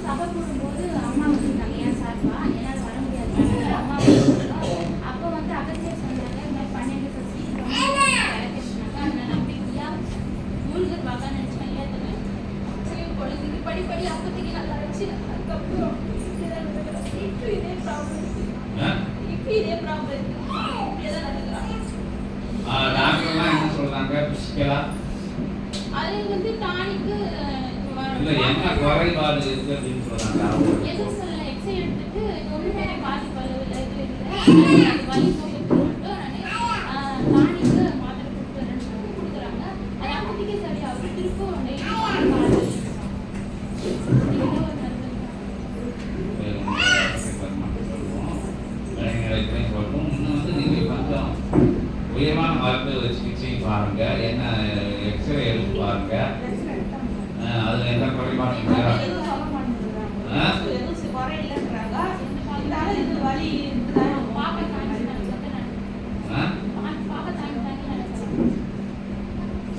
சபை கூடும்போது அம்மா வந்துருந்தாங்க, ஏன் சார்பா என்னால் வர முடியாது அம்மா அப்போ வந்து அகத்தியர் சொன்னாங்க, இந்த மாதிரி 12 சீட் சொன்னாங்க. அதனால அப்படியா மூழ்கர் வாங்க நினச்சேன், ஏற்றுவேன். சரி பொழுதுக்கு படிப்படி அப்போதைக்கு நல்லா வச்சு அதுக்கப்புறம் இப்போ இதே ப்ராப்ளம் இருக்குது. இப்போ இதே ப்ராப்ளம் இருக்குது. இப்படியே தான் நடக்கிறாங்க. டாக்டர்லாம் என்ன சொல்றாங்க? பிசிக்கலா அது வந்து டானிக்கு என்ன குறைபாடு இருக்கு அப்படின்னு சொல்றாங்க. எதுவும் சொல்லல, எக்ஸை எடுத்துட்டு ஒன்றுமே பாதிப்பு இல்லை, இது இல்லை, அது வலி போகிறதுக்கு நான் டானிக்கு மாத்திரை கொடுக்குறாங்க. அது அப்போதைக்கு சரியாகும். திருப்பும் உயர்வான மருத்துவ சிகிச்சை பாருங்க, என்ன எக்ஸ்ரே எடுத்து பாருங்க, அதுல என்ன குறைபாடு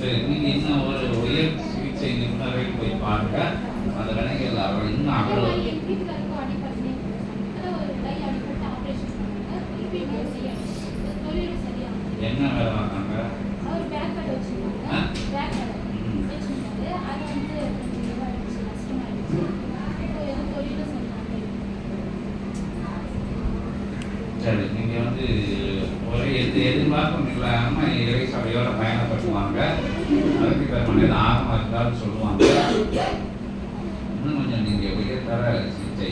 சரி. நீங்க இன்னும் ஒரு உயர் சிகிச்சை நிபுணரை போய் பாருங்க. அந்த வினைகள் அவர் இன்னும் அகலும். என்ன வேலை பார்த்தாங்க? சரி, நீங்க வந்து ஒரு எதிர்பார்ப்பும் இல்லாம இறை சபையோட பயணப்படுத்துவாங்க. அதுக்கு பெருமனையில் ஆகமா இருந்தாலும் சொல்லுவாங்க. இன்னும் கொஞ்சம் நீங்க உயர்தர சிகிச்சை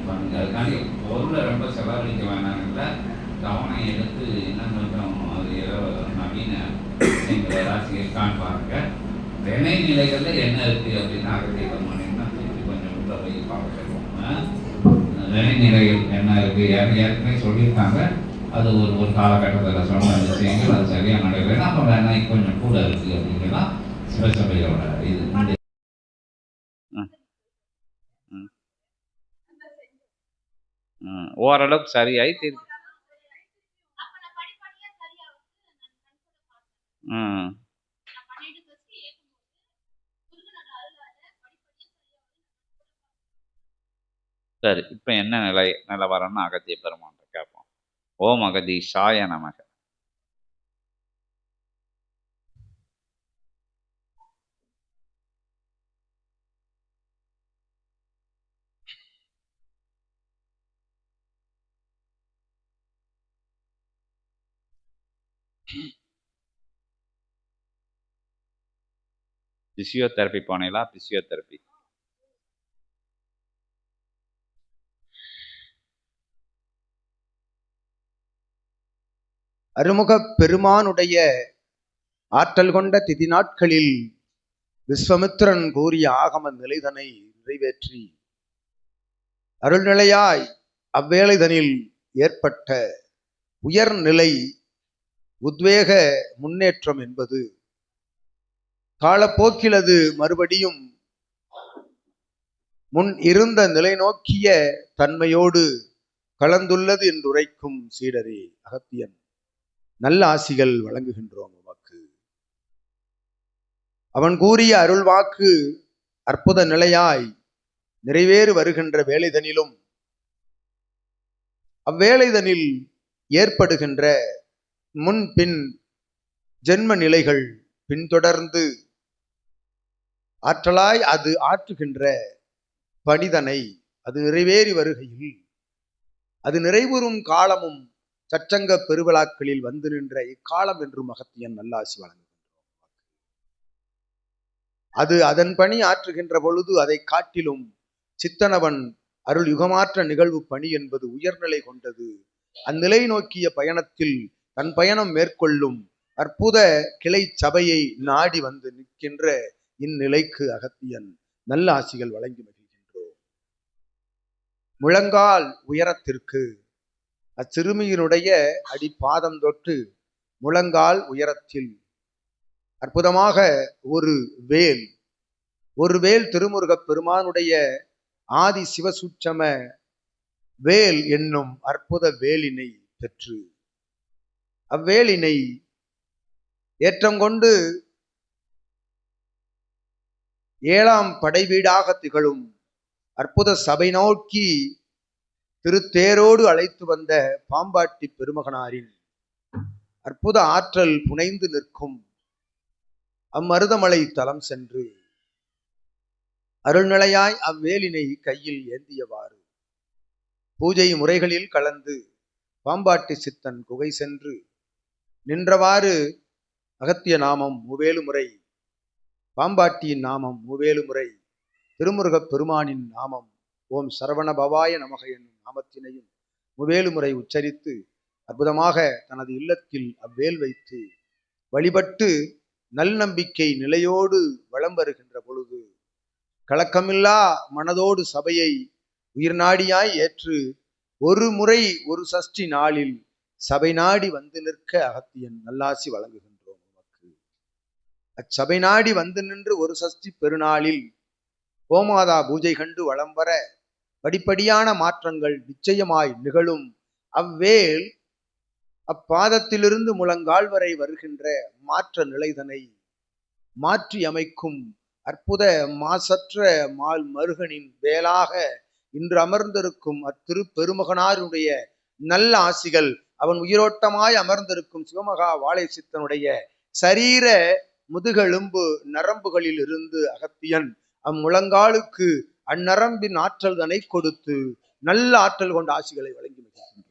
பண்ணுங்க. அதுக்காண்டி பொருளை ரொம்ப செலவழிக்க வேணாங்கல்ல, கவனம் எடுத்து இன்னும் கொஞ்சம் அது ஏதோ நவீன விஷயங்கள் ஏதாச்சும் இருக்கான்னு பாருங்க. வினை நிலைகள்ல என்ன இருக்கு அப்படின்னு அகத்திய பெருமனைன்னா திருப்பி கொஞ்சம் உள்ள போய் பார்க்க சொல்லுவோம். வினை நிலைகள் என்ன இருக்கு ஏற்கனவே சொல்லியிருக்காங்க. அது ஒரு காலகட்டத்தில் சொன்ன விஷயங்கள் அது சரியாக நடைபெறும். அப்போ வேணா கொஞ்சம் கூட இருக்கு அப்படிங்கலாம் சிவசபையோட இது. ஓரளவுக்கு சரியாயி திருப்பி சரி. இப்போ என்ன நிலவரம்னு அகத்திய பெருமான் கேட்போம். ஓம் அகதீஷாய நமக. பிசியோதெரப்பி போனீங்களா? பிசியோதெரப்பி அருமுக பெருமானுடைய ஆற்றல் கொண்ட திதி நாட்களில் விஸ்வமித்திரன் கூறிய ஆகம நிலைதனை நிறைவேற்றி அருள்நிலையாய் அவ்வேளைதனில் ஏற்பட்ட உயர்நிலை உத்வேக முன்னேற்றம் என்பது காலப்போக்கிலது மறுபடியும் முன் இருந்த நிலை நோக்கிய தன்மையோடு கலந்துள்ளது என்றுரைக்கும் சீடரே அகத்தியன் நல்ல ஆசிகள் வழங்குகின்றோம் உமக்கு. அவன் கூறிய அருள்வாக்கு அற்புத நிலையாய் நிறைவேறு வருகின்ற வேளைதனிலும் அவ்வேளைதனில் ஏற்படுகின்ற முன்பின் ஜென்ம நிலைகள் பின்தொடர்ந்து ஆற்றலாய் அது ஆற்றுகின்ற பணிதனை அது நிறைவேறி வருகையில் அது நிறைவுறும் காலமும் சச்சங்க பெருவிழாக்களில் வந்து நின்ற இக்காலம் என்றும் அகத்தியன் நல்லாசி வழங்குகின்றோம். அது அதன் பணி ஆற்றுகின்ற பொழுது அதை காட்டிலும் சித்தனவன் அருள் யுகமாற்ற நிகழ்வு பணி என்பது உயர்நிலை கொண்டது. அந்நிலை நோக்கிய பயணத்தில் தன் பயணம் மேற்கொள்ளும் அற்புத கிளை சபையை நாடி வந்து நிற்கின்ற இந்நிலைக்கு அகத்தியன் நல்ல ஆசிகள் வழங்கி மகிழ்கின்றோம். முழங்கால் உயரத்திற்கு அச்சிறுமியினுடைய அடிப்பாதம் தொட்டு முழங்கால் உயரத்தில் அற்புதமாக ஒரு வேல் திருமுருகப் பெருமானுடைய ஆதி சிவசூட்சம வேல் என்னும் அற்புத வேலினை பெற்று அவ்வேலினை ஏற்றம் கொண்டு 7ஆம் படை வீடாக திகழும் அற்புத சபை நோக்கி திருத்தேரோடு அழைத்து வந்த பாம்பாட்டி பெருமகனாரின் அற்புத ஆற்றல் புனைந்து நிற்கும் அம்மருதமலை தலம் சென்று அருள்நிலையாய் அவ்வேலினை கையில் ஏந்தியவாறு பூஜை முறைகளில் கலந்து பாம்பாட்டி சித்தன் குகை சென்று நின்றவாறு அகத்திய நாமம் மூவேலு முறை, பாம்பாட்டியின் நாமம் மூவேலு முறை, திருமுருகப் பெருமானின் நாமம் ஓம் சரவண பவாய நமக என்னும் நாமத்தினையும் மூவேலு முறை உச்சரித்து அற்புதமாக தனது இல்லத்தில் அவ்வேல் வைத்து வழிபட்டு நல் நம்பிக்கை நிலையோடு வலம் வருகின்ற பொழுது கலக்கமில்லா மனதோடு சபையை உயிர் நாடியாய் ஏற்று ஒரு முறை ஒரு சஷ்டி நாளில் சபை நாடி வந்து நிற்க அகத்தியன் நல்லாசி வழங்குகின்றோம் உமக்கு. அச்சபை நாடி வந்து நின்று ஒரு சஷ்டி பெருநாளில் கோமாதா பூஜை கண்டு வலம் வர படிப்படியான மாற்றங்கள் நிச்சயமாய் நிகழும். அவ்வேல் அப்பாதத்திலிருந்து முழங்கால் வரை வருகின்ற மாற்ற நிலைதனை மாற்றி அமைக்கும் அற்புத மாசற்ற மால் மருகனின் வேலாக இன்று அமர்ந்திருக்கும் அத்திரு பெருமகனாருடைய நல்ல ஆசிகள் அவன் உயிரோட்டமாய் அமர்ந்திருக்கும் சிவமகா வாழை சித்தனுடைய சரீர முதுகெலும்பு நரம்புகளில் இருந்து அகத்தியன் அம்முழங்காலுக்கு அந்நரம்பின் ஆற்றல் தனை கொடுத்து நல்ல ஆற்றல் கொண்ட ஆசிகளை வழங்கி வருகின்றான்.